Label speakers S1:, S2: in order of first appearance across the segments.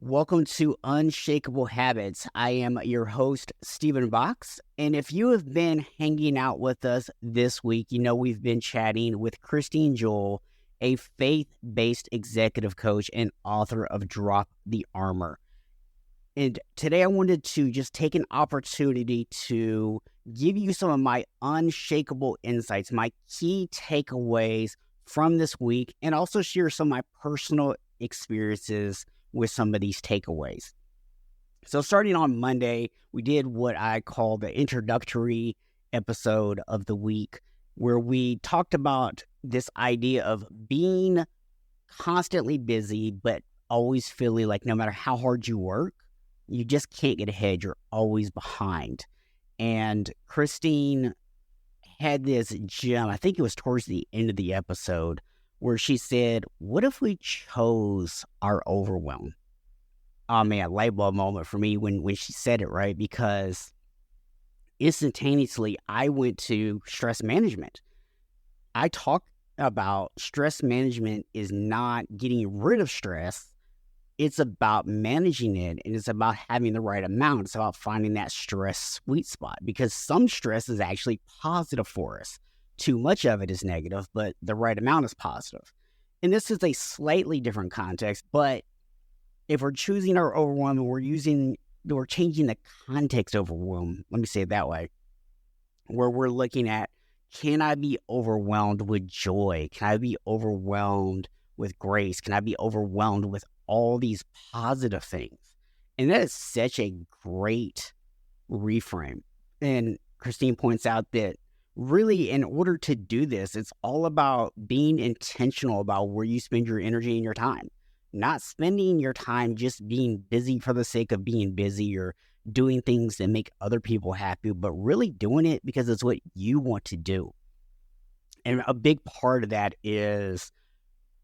S1: Welcome to Unshakable Habits. I am your host, Stephen Box. And if you have been hanging out with us this week, you know we've been chatting with Christine Jewell, a faith-based executive coach and author of Drop the Armor. And today I wanted to just take an opportunity to give you some of my unshakable insights, my key takeaways from this week, and also share some of my personal experiences with some of these takeaways. So starting on Monday, we did what I call the introductory episode of the week, where we talked about this idea of being constantly busy, but always feeling like no matter how hard you work, you just can't get ahead. You're always behind. And Christine had this gem, I think it was towards the end of the episode, where she said, what if we chose our overwhelm? Oh man, light bulb moment for me when she said it, right? Because instantaneously, I went to stress management. I talk about stress management is not getting rid of stress. It's about managing it, and it's about having the right amount. It's about finding that stress sweet spot, because some stress is actually positive for us. Too much of it is negative, but the right amount is positive. And this is a slightly different context, but if we're choosing our overwhelm and we're changing the context of overwhelm, let me say it that way, where we're looking at, can I be overwhelmed with joy? Can I be overwhelmed with grace? Can I be overwhelmed with all these positive things? And that is such a great reframe. And Christine points out that really, in order to do this, it's all about being intentional about where you spend your energy and your time. Not spending your time just being busy for the sake of being busy or doing things that make other people happy, but really doing it because it's what you want to do. And a big part of that is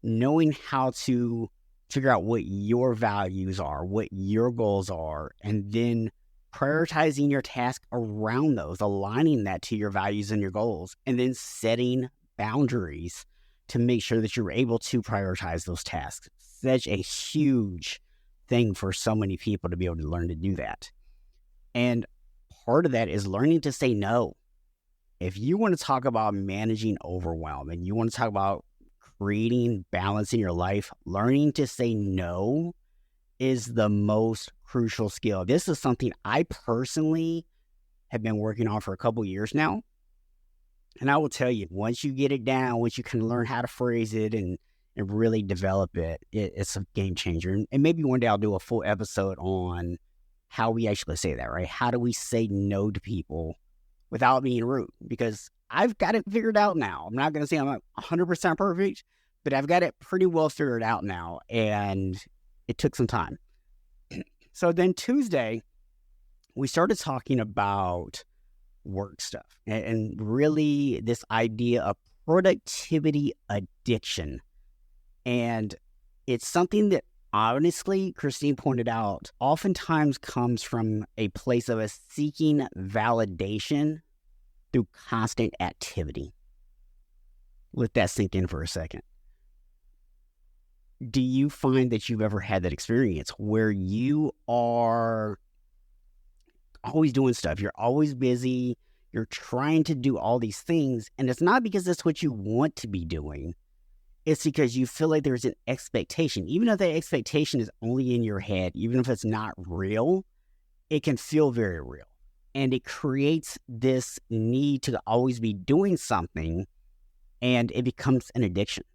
S1: knowing how to figure out what your values are, what your goals are, and then prioritizing your task around those, aligning that to your values and your goals, and then setting boundaries to make sure that you're able to prioritize those tasks. Such a huge thing for so many people to be able to learn to do that. And part of that is learning to say no. If you want to talk about managing overwhelm and you want to talk about creating balance in your life, learning to say no is the most crucial skill. This is something I personally have been working on for a couple years now. And I will tell you, once you get it down, once you can learn how to phrase it and really develop it, it's a game changer. And maybe one day I'll do a full episode on how we actually say that, right? How do we say no to people without being rude? Because I've got it figured out now. I'm not going to say I'm 100% perfect, but I've got it pretty well figured out now. And it took some time. So then Tuesday, we started talking about work stuff and really this idea of productivity addiction. And it's something that honestly, Christine pointed out, oftentimes comes from a place of us seeking validation through constant activity. Let that sink in for a second. Do you find that you've ever had that experience where you are always doing stuff? You're always busy. You're trying to do all these things. And it's not because that's what you want to be doing. It's because you feel like there's an expectation. Even if that expectation is only in your head, even if it's not real, it can feel very real. And it creates this need to always be doing something, and it becomes an addiction.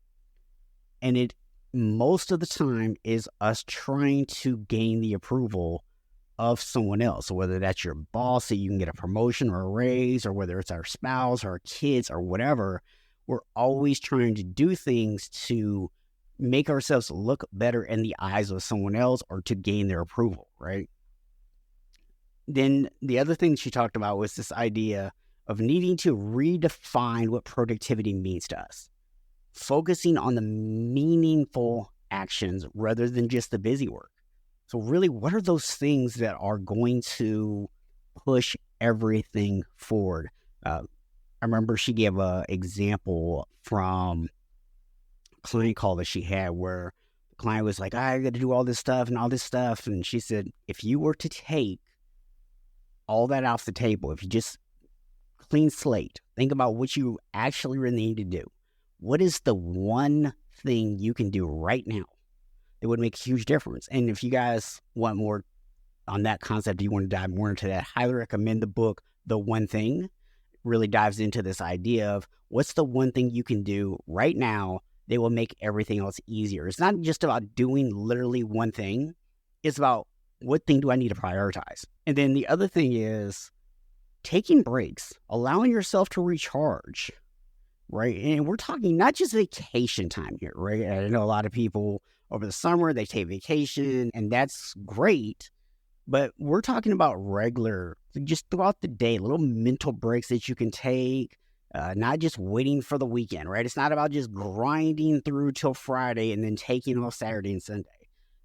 S1: And it most of the time is us trying to gain the approval of someone else. So whether that's your boss so you can get a promotion or a raise, or whether it's our spouse or our kids or whatever, we're always trying to do things to make ourselves look better in the eyes of someone else or to gain their approval, right? Then the other thing she talked about was this idea of needing to redefine what productivity means to us. Focusing on the meaningful actions rather than just the busy work. So really, what are those things that are going to push everything forward? I remember she gave an example from a client call that she had where the client was like, I got to do all this stuff and all this stuff. And she said, if you were to take all that off the table, if you just clean slate, think about what you actually really need to do. What is the one thing you can do right now that would make a huge difference? And if you guys want more on that concept, you want to dive more into that, I highly recommend the book, The One Thing. It really dives into this idea of what's the one thing you can do right now that will make everything else easier. It's not just about doing literally one thing. It's about what thing do I need to prioritize? And then the other thing is taking breaks, allowing yourself to recharge, right? And we're talking not just vacation time here, right? I know a lot of people over the summer, they take vacation, and that's great. But we're talking about regular, just throughout the day, little mental breaks that you can take, not just waiting for the weekend, right? It's not about just grinding through till Friday and then taking off Saturday and Sunday.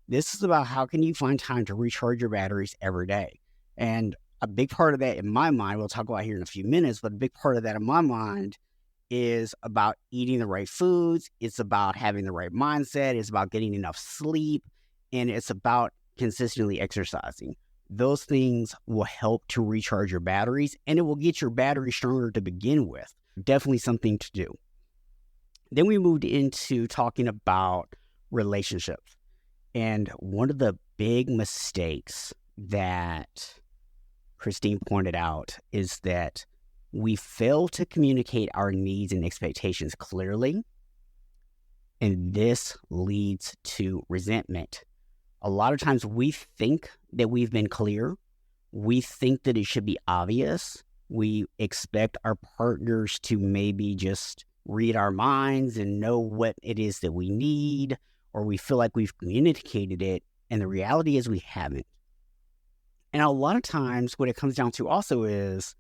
S1: This is about how can you find time to recharge your batteries every day. And a big part of that in my mind, we'll talk about here in a few minutes, but a big part of that in my mind is about eating the right foods. It's about having the right mindset. It's about getting enough sleep. And it's about consistently exercising. Those things will help to recharge your batteries, and it will get your battery stronger to begin with. Definitely something to do. Then we moved into talking about relationships. And one of the big mistakes that Christine pointed out is that we fail to communicate our needs and expectations clearly, and this leads to resentment. A lot of times we think that we've been clear. We think that it should be obvious. We expect our partners to maybe just read our minds and know what it is that we need, or we feel like we've communicated it, and the reality is we haven't. And a lot of times what it comes down to also is,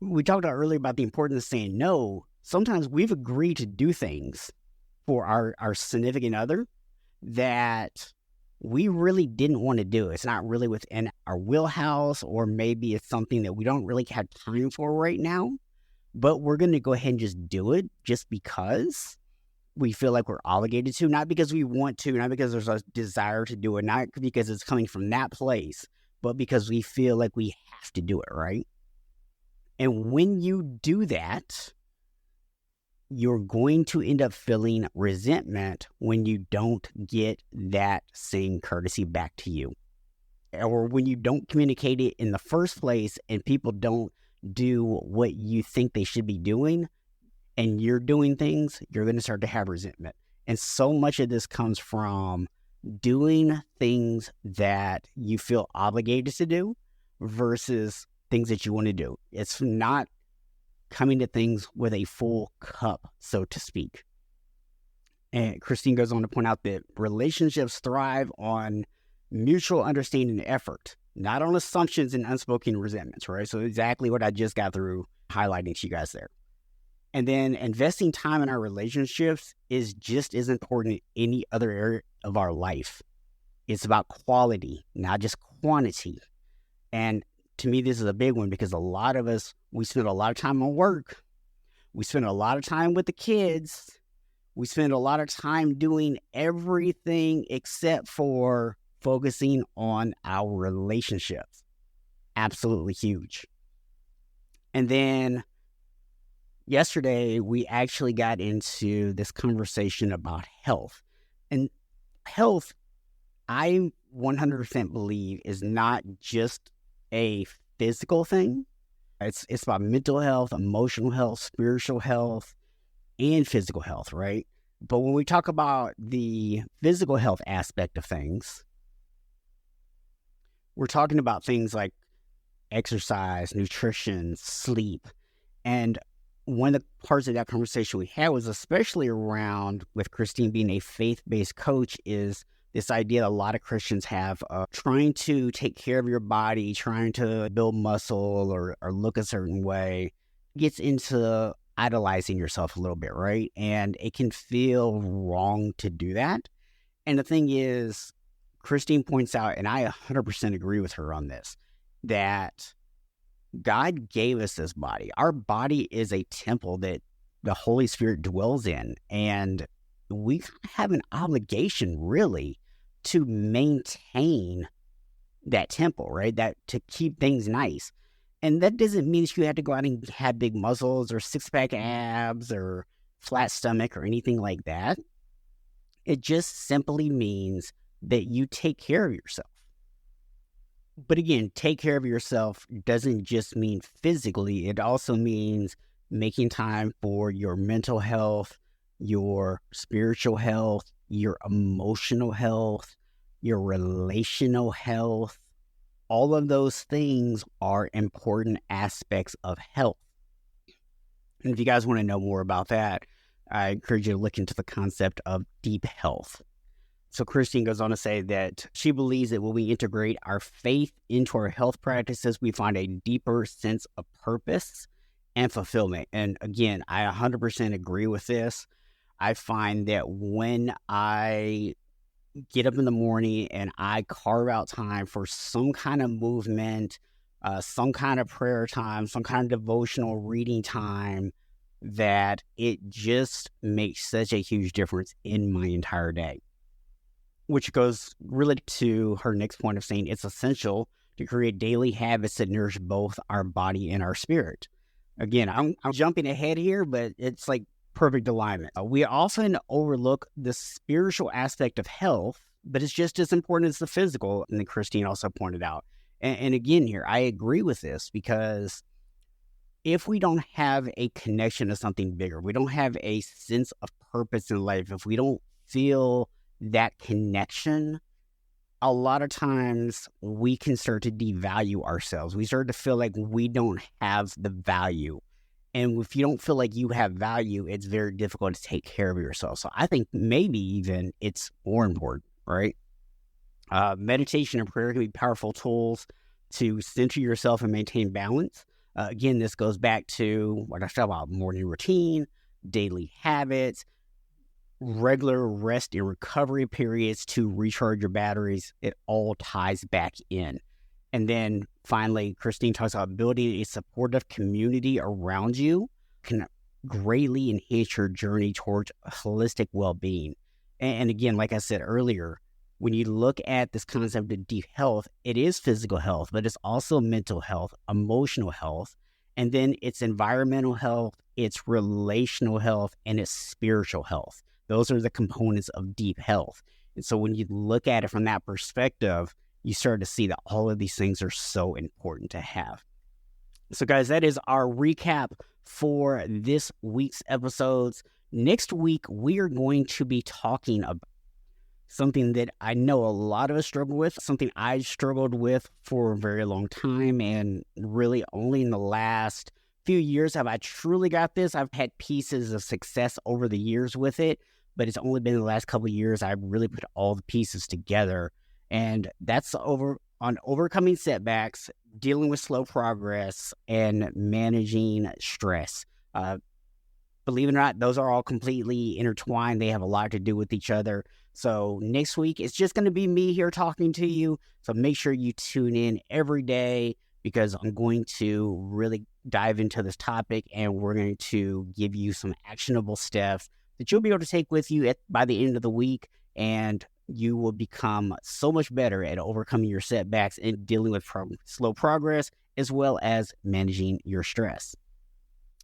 S1: we talked about earlier about the importance of saying no. Sometimes we've agreed to do things for our significant other that we really didn't want to do. It's not really within our wheelhouse, or maybe it's something that we don't really have time for right now, but we're going to go ahead and just do it just because we feel like we're obligated to, not because we want to, not because there's a desire to do it, not because it's coming from that place, but because we feel like we have to do it, right? And when you do that, you're going to end up feeling resentment when you don't get that same courtesy back to you. Or when you don't communicate it in the first place and people don't do what you think they should be doing, and you're doing things, you're going to start to have resentment. And so much of this comes from doing things that you feel obligated to do versus things that you want to do. It's not coming to things with a full cup, so to speak. And Christine goes on to point out that relationships thrive on mutual understanding and effort, not on assumptions and unspoken resentments, right? So exactly what I just got through highlighting to you guys there. And then investing time in our relationships is just as important in any other area of our life. It's about quality, not just quantity. And to me, this is a big one because a lot of us, we spend a lot of time on work. We spend a lot of time with the kids. We spend a lot of time doing everything except for focusing on our relationships. Absolutely huge. And then yesterday, we actually got into this conversation about health. And health, I 100% believe, is not just a physical thing. It's about mental health, emotional health, spiritual health, and physical health, right? But when we talk about the physical health aspect of things, we're talking about things like exercise, nutrition, sleep. And one of the parts of that conversation we had was especially around, with Christine being a faith-based coach, is this idea that a lot of Christians have trying to take care of your body, trying to build muscle or look a certain way, gets into idolizing yourself a little bit, right? And it can feel wrong to do that. And the thing is, Christine points out, and I 100% agree with her on this, that God gave us this body. Our body is a temple that the Holy Spirit dwells in. And we have an obligation really to maintain that tempo, right? That to keep things nice. And that doesn't mean that you have to go out and have big muscles or six-pack abs or flat stomach or anything like that. It just simply means that you take care of yourself. But again, take care of yourself doesn't just mean physically. It also means making time for your mental health, your spiritual health, your emotional health, your relational health. All of those things are important aspects of health. And if you guys want to know more about that, I encourage you to look into the concept of deep health. So Christine goes on to say that she believes that when we integrate our faith into our health practices, we find a deeper sense of purpose and fulfillment. And again, I 100% agree with this. I find that when I get up in the morning and I carve out time for some kind of movement, some kind of prayer time, some kind of devotional reading time, that it just makes such a huge difference in my entire day. Which goes really to her next point of saying it's essential to create daily habits that nourish both our body and our spirit. Again, I'm jumping ahead here, but it's like perfect alignment. We often overlook the spiritual aspect of health, but it's just as important as the physical, and Christine also pointed out. And again here, I agree with this, because if we don't have a connection to something bigger, we don't have a sense of purpose in life, if we don't feel that connection, a lot of times we can start to devalue ourselves. We start to feel like we don't have the value. And if you don't feel like you have value, it's very difficult to take care of yourself. So I think maybe even it's more important, right? Meditation and prayer can be powerful tools to center yourself and maintain balance. Again, this goes back to what I talked about: morning routine, daily habits, regular rest and recovery periods to recharge your batteries. It all ties back in. And then finally, Christine talks about building a supportive community around you can greatly enhance your journey towards holistic well-being. And again, like I said earlier, when you look at this concept of deep health, it is physical health, but it's also mental health, emotional health, and then it's environmental health, it's relational health, and it's spiritual health. Those are the components of deep health. And so when you look at it from that perspective, you start to see that all of these things are so important to have. So guys, that is our recap for this week's episodes. Next week, we are going to be talking about something that I know a lot of us struggle with, something I struggled with for a very long time, and really only in the last few years have I truly got this. I've had pieces of success over the years with it, but it's only been the last couple of years I've really put all the pieces together. And that's on overcoming setbacks, dealing with slow progress, and managing stress. Believe it or not, those are all completely intertwined. They have a lot to do with each other. So next week, it's just going to be me here talking to you. So make sure you tune in every day, because I'm going to really dive into this topic, and we're going to give you some actionable steps that you'll be able to take with you by the end of the week, and you will become so much better at overcoming your setbacks and dealing with slow progress, as well as managing your stress.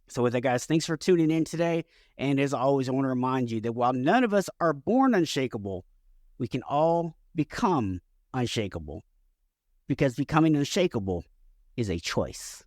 S1: So with that, guys, thanks for tuning in today. And as always, I want to remind you that while none of us are born unshakable, we can all become unshakable, because becoming unshakable is a choice.